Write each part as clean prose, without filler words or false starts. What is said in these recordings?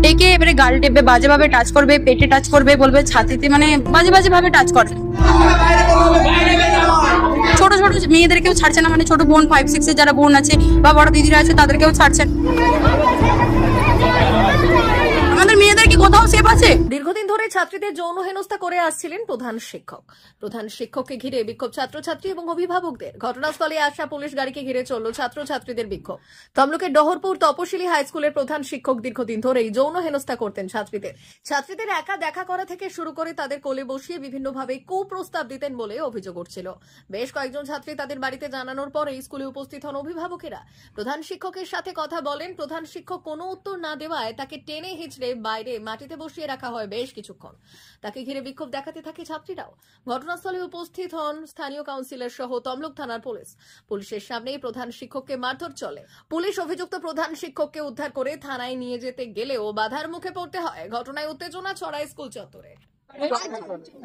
ডেকে এবারে গাল টেপবে, বাজে ভাবে টাচ করবে, পেটে টাচ করবে, বলবে ছাতিতে, মানে বাজে বাজে ভাবে টাচ করে। ছোট ছোট মেয়েদেরকেও ছাড়ছে না, মানে ছোট বোন 5-6 এর যারা বোন আছে বা বড় দিদিরা আছে তাদেরকেও ছাড়ছে না। আমাদের মেয়েদের কি কোথাও সেফ আছে? দীর্ঘদিন ধরে ছাত্রীদের যৌন হেনস্থা করে আসছিলেন প্রধান শিক্ষক। প্রধান শিক্ষককে ঘিরে বিক্ষোভ ছাত্রছাত্রী এবং অভিভাবকদের। ঘটনাস্থলে আসা পুলিশ গাড়িকে ঘিরে চলল ছাত্রছাত্রীদের বিক্ষোভ। তমলুকের ডহরপুর তপশিলি হাই স্কুলের প্রধান শিক্ষক দীর্ঘদিন ধরেই যৌন হেনস্থা করতেন ছাত্রীদের একা দেখা করা থেকে শুরু করে তাদের কোলে বসিয়ে বিভিন্নভাবে কুপ্রস্তাব দিতেন বলে অভিযোগ উঠছিল। বেশ কয়েকজন ছাত্রী তাদের বাড়িতে জানানোর পরে স্কুলে উপস্থিত হন অভিভাবকেরা। প্রধান শিক্ষকের সাথে কথা বলেন। প্রধান শিক্ষক কোনো উত্তর না দেওয়ায় তাকে টেনে হিঁচড়ে বাইরে মাটিতে বসিয়ে রাখা হয় বেশ কিছুক্ষণ। তাকে ঘিরে বিক্ষোভ দেখাতে থাকে ছাত্রীরাও। ঘটনাস্থলে উপস্থিত হন স্থানীয় কাউন্সিলর সহ তমলুক থানার পুলিশ। পুলিশের সামনেই প্রধান শিক্ষককে মারধর চলে। পুলিশ অভিযুক্ত প্রধান শিক্ষককে উদ্ধার করে থানায় নিয়ে যেতে গেলেও বাধার মুখে পড়তে হয়। ঘটনায় উত্তেজনা ছড়ায় স্কুল চত্বরে।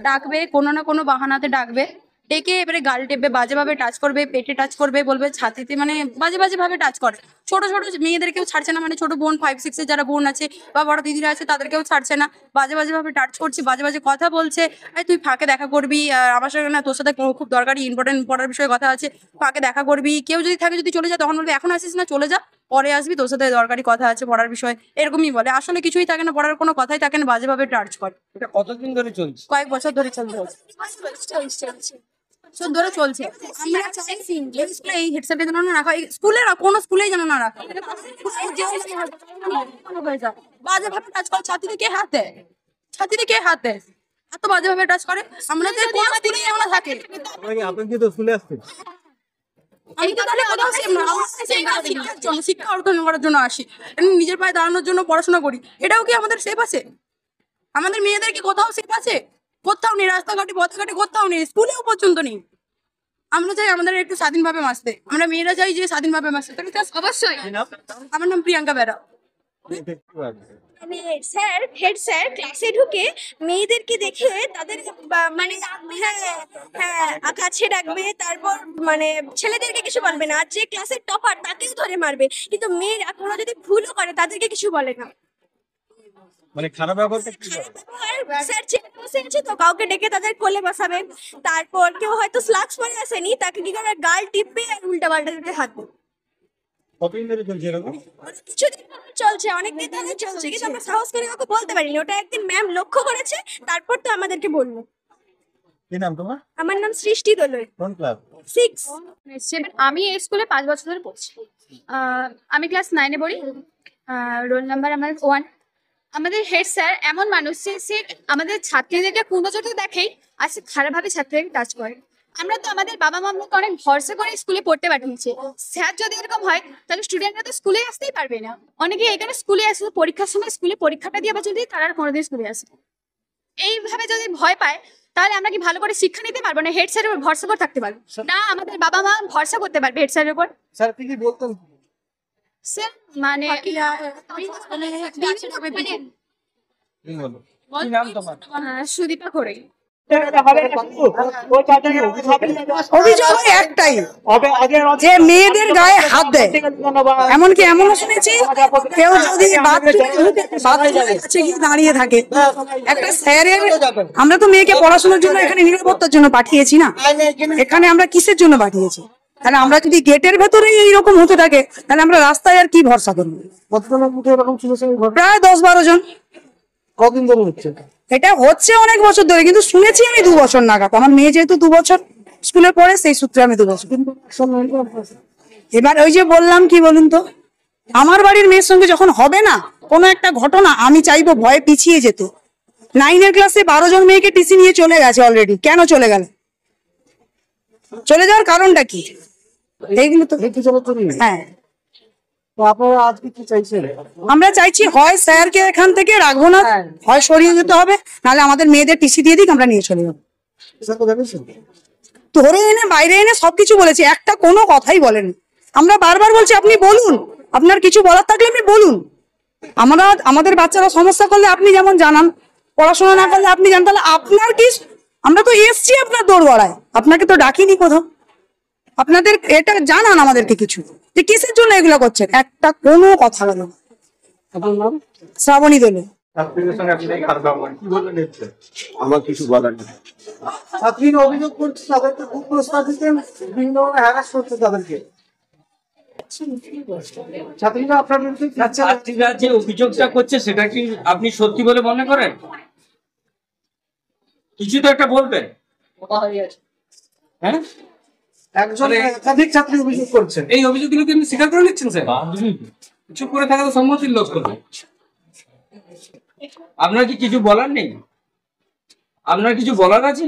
ডাকবে, কোনো না কোনো বাহানাতে ডাকবে, ডেকে এবারে গাল টেপবে, বাজে ভাবে টাচ করবে, পেটে টাচ করবে, বলবে ছাতিতে, মানে বাজে বাজে ভাবে টাচ করে। ছোট ছোট মেয়েদেরকেও ছাড়ছে না, মানে ছোট বোন 5-6 এর যারা বোন আছে বা বড় দিদিরা আছে তাদেরকেও ছাড়ছে না। বাজে বাজে ভাবে টাচ করছে, বাজে বাজে কথা বলছে। তুই ফাঁকে দেখা করবি, আমার সাথে না, তোর সাথে খুব দরকারি ইম্পর্টেন্ট পড়ার বিষয়ে কথা আছে, ফাঁকে দেখা করবি। কেউ যদি থাকে, যদি চলে যায় তখন বলবে এখন আসিস না, চলে যা, পরে আসবি, তোর সাথে দরকারি কথা আছে পড়ার বিষয়, এরকমই বলে। আসলে কিছুই থাকে না, পড়ার কোনো কথাই থাকে না, বাজে ভাবে টাচ করে। এটা কতদিন ধরে চলছে? কয়েক বছর ধরে চলছে। ধরে চলছে। আমরা চাইছি স্কুলে এই হেডসেটে যেন না রাখা, স্কুলে কোনো স্কুলেই যেন না রাখা। বাজে ভাবে টাচ করে ছাত্রীদের কে হাত দেয়? ছাত্রীদের কে হাত দেয়? এত বাজে ভাবে টাচ করে। আমরা যে কোন স্কুলেই আমরা থাকি। আপনি কি তো স্কুলে আসছেন? আমি তো তাহলে কোথাও সেফ না। শিক্ষার জন্য, শিক্ষা অর্জন করার জন্য আসি, নিজের পায়ে দাঁড়ানোর জন্য পড়াশোনা করি। এটাও কি আমাদের সেফ আছে? আমাদের মেয়েদের কি কোথাও সেফ আছে? কোথাও নেই, রাস্তাঘাটে পথঘাটে কোথাও নেই, স্কুলেও পর্যন্ত নেই। আমরা চাই আমাদের একটু স্বাধীনভাবে বাঁচতে, আমরা মেয়েরা চাই যে স্বাধীনভাবে বাঁচতে। অবশ্যই। আমার নাম Priyanka Bera. Sir, head sir ক্লাসে ঢুকে মেয়েদেরকে দেখে তাদের মানে কাছে ডাকবে, তারপর মানে ছেলেদেরকে কিছু বলবে না, আর যে ক্লাসের টপার তাকেও ধরে মারবে, কিন্তু মেয়েরা কোনো যদি ভুলও করে তাদেরকে কিছু বলে না। মানে খারাপ ব্যবহার স্যার চেয়ারে বসে আছে তো কাউকে ডেকে তাদের কোলে বসাবে, তারপর কেউ হয়তো স্লাক্স পরে আসেনি, তাকে কি করে গাল টিপবে আর উল্টা পাল্টা দিতে হাত দেবে। কতদিন ধরে চলছে এরকম? কিছুদিন চলছে, অনেকদিন ধরে চলছে, কিন্তু আমরা সাহস করে কাউকে বলতে পারিনি। ওটা একদিন ম্যাম লক্ষ্য করেছে, তারপর তো আমাদেরকে বললো। কি নাম তোমার? আমার নাম সৃষ্টি দোলই। কোন ক্লাস? 6। আমি এই স্কুলে 5 বছর ধরে পড়ছি। আমি ক্লাস 9-এ পড়ি। রোল নাম্বার আমার 1। আমাদের হেড স্যার এমন মানুষ যে সে আমাদের ছাত্রীদেরকে কোনো চোখে দেখেই আর সে খারাপভাবে ছাত্রীদেরকে টাচ করে। আমরা তো আমাদের বাবা মাকে অনেক ভরসা করে স্কুলে পড়তে পাঠিয়েছি। স্যার যদি এরকম হয় তাহলে স্টুডেন্টরা তো স্কুলে আসতেই পারবে না। অনেকে এখানে স্কুলে আসে পরীক্ষার সময়, স্কুলে পরীক্ষাটা দিয়ে আবার যদি তারা কোনোদিন স্কুলে আসে। এইভাবে যদি ভয় পায় তাহলে আমরা কি ভালো করে শিক্ষা নিতে পারবো না? হেড স্যারের উপর ভরসা করে থাকতে পারবো না? আমাদের বাবা মা ভরসা করতে পারবে হেড স্যারের উপর? স্যার কি বলতেন? স্যার মানে সুদীপা করে অভিযোগ একটাই যে মেয়েদের গায়ে হাত দেয়। এমনকি এমনও শুনেছি কেউ যদি দাঁড়িয়ে থাকে একটা স্যারের, আমরা তো মেয়েকে পড়াশোনার জন্য এখানে নিরাপত্তার জন্য পাঠিয়েছি না, এখানে আমরা কিসের জন্য পাঠিয়েছি? তাহলে আমরা যদি গেটের ভেতরে এইরকম হতে থাকে তাহলে আমরা রাস্তায় আর কি ভরসা করবো? প্রায় 10-12 জন। কতদিন ধরে হচ্ছে এটা? হচ্ছে অনেক বছর ধরে, কিন্তু শুনেছি আমি 2 বছর নাগাদ। আমার মেয়ে যেহেতু 2 বছর স্কুলে পড়ে, সেই সূত্রে আমি 2 বছর। এবার ওই যে বললাম, কি বলুন তো, আমার বাড়ির মেয়ের সঙ্গে যখন হবে না কোনো একটা ঘটনা, আমি চাইবো ভয়ে পিছিয়ে যেত। 9-এর ক্লাসে 12 জন মেয়েকে টিসি নিয়ে চলে গেছে অলরেডি। কেন চলে গেল? চলে যাওয়ার কারণটা কি? এইগুলো তো হ্যাঁ। আমরা চাইছি হয় স্যারকে এখান থেকে রাখবো না, হয় সরিয়ে যেতে হবে, নাহলে আমাদের মেয়েদের টিসি দিয়ে দিক, আমরা নিয়ে চলে যাবো। ধরে এনে বাইরে এনে সবকিছু বলেছি, একটা কোনো কথাই বলেনি। আমরা বারবার বলছি আপনি বলুন, আপনার কিছু বলার থাকলে আপনি বলুন। আমাদের বাচ্চারা সমস্যা করলে আপনি যেমন জানান, পড়াশোনা না করলে আপনি জানান, তাহলে আপনার কি? আমরা তো এসছি আপনার দোরগোড়ায়, আপনাকে তো ডাকিনি কোথাও। আপনাদের এটা জানান আমাদেরকে কিছু, যে কিসের জন্য এগুলো করছেন, একটা কোনো কথা বলো। আপনার নাম? শ্রাবণী দোলে। ছাত্রীদের সঙ্গে আপনি খারাপ ব্যবহার কি বলবেন এতে? আমার কিছু বলার নেই। ছাত্রীরা অভিযোগ করছে তাদেরকে খুব প্রস্তাব দিতেন, বিভিন্নভাবে হ্যারাস করতে তাদেরকে। ছাত্রীরা আপনার বিরুদ্ধে ছাত্রীরা যে অভিযোগটা করছে সেটা কি আপনি সত্যি বলে মনে করেন? কিছু তো একটা বলবেন। হ্যাঁ, একজন একাধিক ছাত্রী অভিযোগ করছেন। এই অভিযোগগুলো কি আপনি স্বীকার করে নিচ্ছেন স্যার? চুপ করে থাকা তো সম্মতির লক্ষণ। আপনার কি কিছু বলার নেই? আপনার কিছু বলার আছে?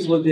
বলতে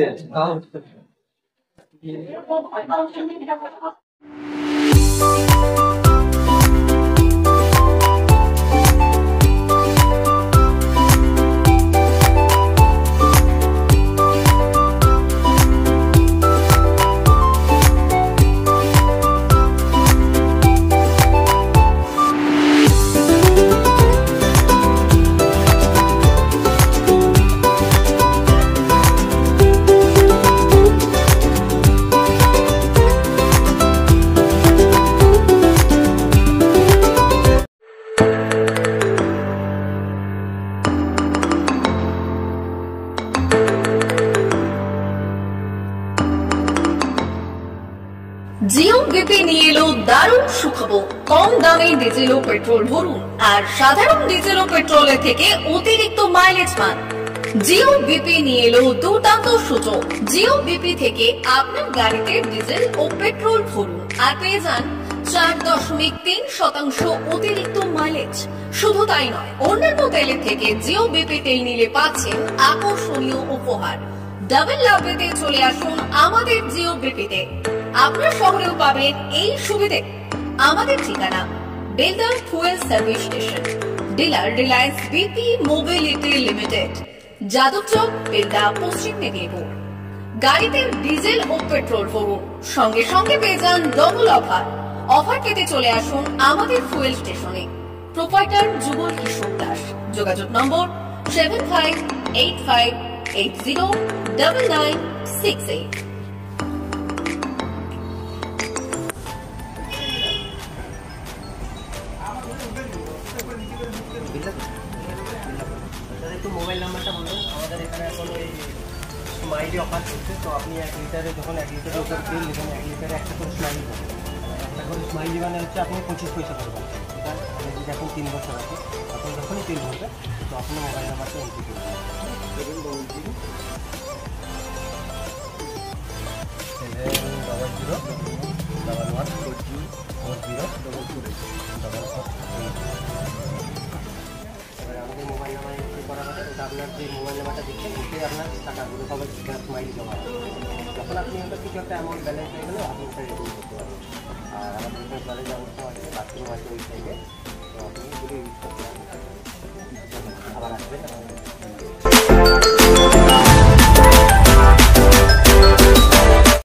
জিও বিপি নিয়ে এলো দারুণ সুখবর। কম দামে ডিজেল ও পেট্রোল ভরুন আর সাধারণ ডিজেল ও পেট্রোলের থেকে অতিরিক্ত মাইলেজ পান। জিও বিপি নিয়ে এলো দুর্দান্ত সুযোগ। জিও বিপি থেকে আপনার গাড়িতে ডিজেল ও পেট্রোল ভরুন আর পেয়ে যান 4.3% অতিরিক্ত মাইলেজ। শুধু তাই নয়, অন্যান্য তেলের থেকে জিও বিপি তেল নিলে পাচ্ছেন আকর্ষণীয় উপহার। ডাবল লাভ পেতে চলে আসুন আমাদের জিও বিপিতে। আপনার শহরেও পাবেন এই সুবিধে। আমাদের ঠিকানা Belda fuel service station, dealer Reliance BP mobility limited, Jadabchak, Belda, পশ্চিম মেদিনীপুর। গাড়িতে ডিজেল ও পেট্রোল ভরুন, সঙ্গে সঙ্গে পেয়ে যান ডবল অফার। অফার পেতে চলে আসুন আমাদের ফুয়েল স্টেশনে। প্রোপাইটার যুগল কিশোর দাস। যোগাযোগ নম্বর 7585809968। একটু মোবাইল নাম্বারটা বলুন। আমাদের এখানে এখন ওই স্মাইলি অফার চলছে, তো আপনি 1 লিটারে যখন 1 লিটারের উপর তেল নেবেন 1 লিটারে একটা করে স্মাইলি পাবেন। একটা করে স্মাইলি মানে হচ্ছে আপনি 25 পয়সা পাবেন। এটা আপনি যদি এখন 3 বছর আছে, আপনি যখনই তেল ভরবেন তো আপনার মোবাইল নাম্বারটা এন্ট্রি করবেন। 711404044 আমাদের মোবাইল নাম্বার এন্ট্রি করা হবে। ওটা আপনার যে মোবাইল নাম্বারটা দিচ্ছেন ওটাই আপনার টাকাগুলো সবাই স্মাইলি জমা হবে। যখন আপনি ওটা কিছু একটা অ্যামাউন্ট ব্যালেন্স হয়ে গেলে আপনি ওটা রিডিম করতে পারবেন। আর আমাদের এখানে জলের ব্যবস্থা আছে, বাথরুম আছে ওই সাইডে, তো আপনি যদি ইউজ করতে পারেন আবার আসবেন।